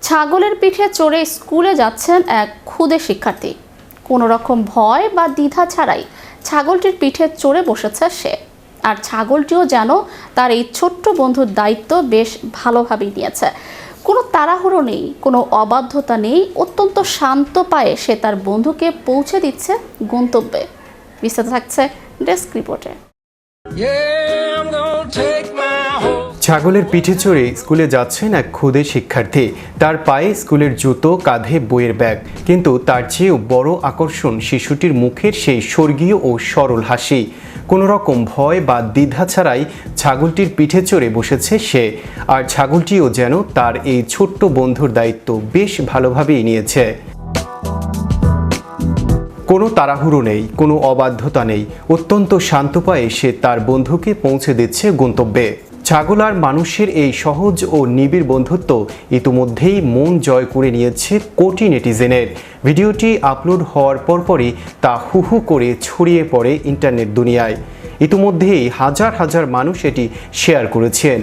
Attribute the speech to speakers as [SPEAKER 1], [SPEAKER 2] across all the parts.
[SPEAKER 1] ছাগলের পিঠে চড়ে স্কুলে যাচ্ছেন এক ক্ষুদে শিক্ষার্থী। কোনো রকম ভয় বা দ্বিধা ছাড়াই ছাগলটির পিঠে চড়ে বসেছে সে। আর ছাগলটিও যেন তার এই ছোট্ট বন্ধুর দায়িত্ব বেশ ভালোভাবেই নিয়েছে। কোনো তাড়াহুড়ো নেই, কোনো অবাধ্যতা নেই, অত্যন্ত শান্ত পায়ে সে তার বন্ধুকে পৌঁছে দিচ্ছে গন্তব্যে। বিস্তারিত থাকছে ডেস্ক রিপোর্টে।
[SPEAKER 2] ছাগলের পিঠে চড়ে স্কুলে যাচ্ছেন এক ক্ষুদে শিক্ষার্থী। তার পায়ে স্কুলের জুতো, কাঁধে বইয়ের ব্যাগ, কিন্তু তার চেয়েও বড় আকর্ষণ শিশুটির মুখের সেই স্বর্গীয় ও সরল হাসি। কোনো রকম ভয় বা দ্বিধা ছাড়াই ছাগলটির পিঠে চড়ে বসেছে সে। আর ছাগলটিও যেন তার এই ছোট্ট বন্ধুর দায়িত্ব বেশ ভালোভাবেই নিয়েছে। কোনো তাড়াহুড়ো নেই, কোনো অবাধ্যতা নেই, অত্যন্ত শান্ত পায়ে সে তার বন্ধুকে পৌঁছে দিচ্ছে গন্তব্যে। ছাগল আর মানুষের এই সহজ ও নিবিড় বন্ধুত্ব ইতিমধ্যেই মন জয় করে নিয়েছে কোটি নেটিজেনের। ভিডিওটি আপলোড হওয়ার পরপরই তা হুহু করে ছড়িয়ে পড়ে ইন্টারনেট দুনিয়ায়। ইতিমধ্যেই হাজার হাজার মানুষ এটি শেয়ার করেছেন।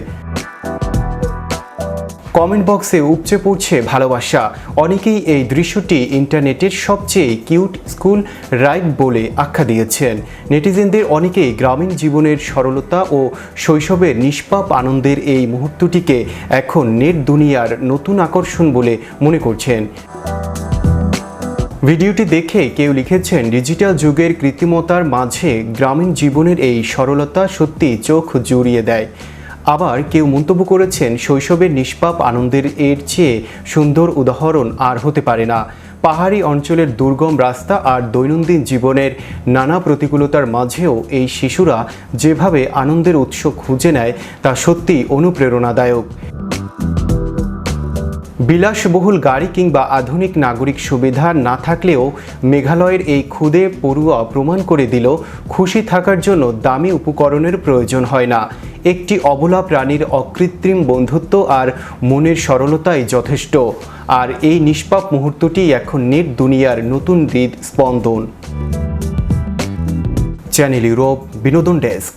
[SPEAKER 2] কমেন্ট বক্সে উপচে পড়ছে ভালোবাসা। অনেকেই এই দৃশ্যটি ইন্টারনেটের সবচেয়ে কিউট স্কুল রাইড বলে আখ্যা দিয়েছেন। নেটিজেনদের অনেকেই গ্রামীণ জীবনের সরলতা ও শৈশবের নিষ্পাপ আনন্দের এই মুহূর্তটিকে এখন নেট দুনিয়ার নতুন আকর্ষণ বলে মনে করছেন। ভিডিওটি দেখে কেউ লিখেছেন, ডিজিটাল যুগের কৃত্রিমতার মাঝে গ্রামীণ জীবনের এই সরলতা সত্যি চোখ জুড়িয়ে দেয়। আবার কেউ মন্তব্য করেছেন, শৈশবের নিষ্পাপ আনন্দের এর চেয়ে সুন্দর উদাহরণ আর হতে পারে না। পাহাড়ি অঞ্চলের দুর্গম রাস্তা আর দৈনন্দিন জীবনের নানা প্রতিকূলতার মাঝেও এই শিশুরা যেভাবে আনন্দের উৎস খুঁজে নেয় তা সত্যি অনুপ্রেরণাদায়ক। বিলাসবহুল গাড়ি কিংবা আধুনিক নাগরিক সুবিধা না থাকলেও মেঘালয়ের এই ক্ষুদে পড়ুয়া প্রমাণ করে দিল, খুশি থাকার জন্য দামি উপকরণের প্রয়োজন হয় না। একটি অবলা প্রাণীর অকৃত্রিম বন্ধুত্ব আর মনের সরলতাই যথেষ্ট। আর এই নিষ্পাপ মুহূর্তটি এখন নেট দুনিয়ার নতুন হৃদ স্পন্দন। চ্যানেল ইউরোপ বিনোদন ডেস্ক।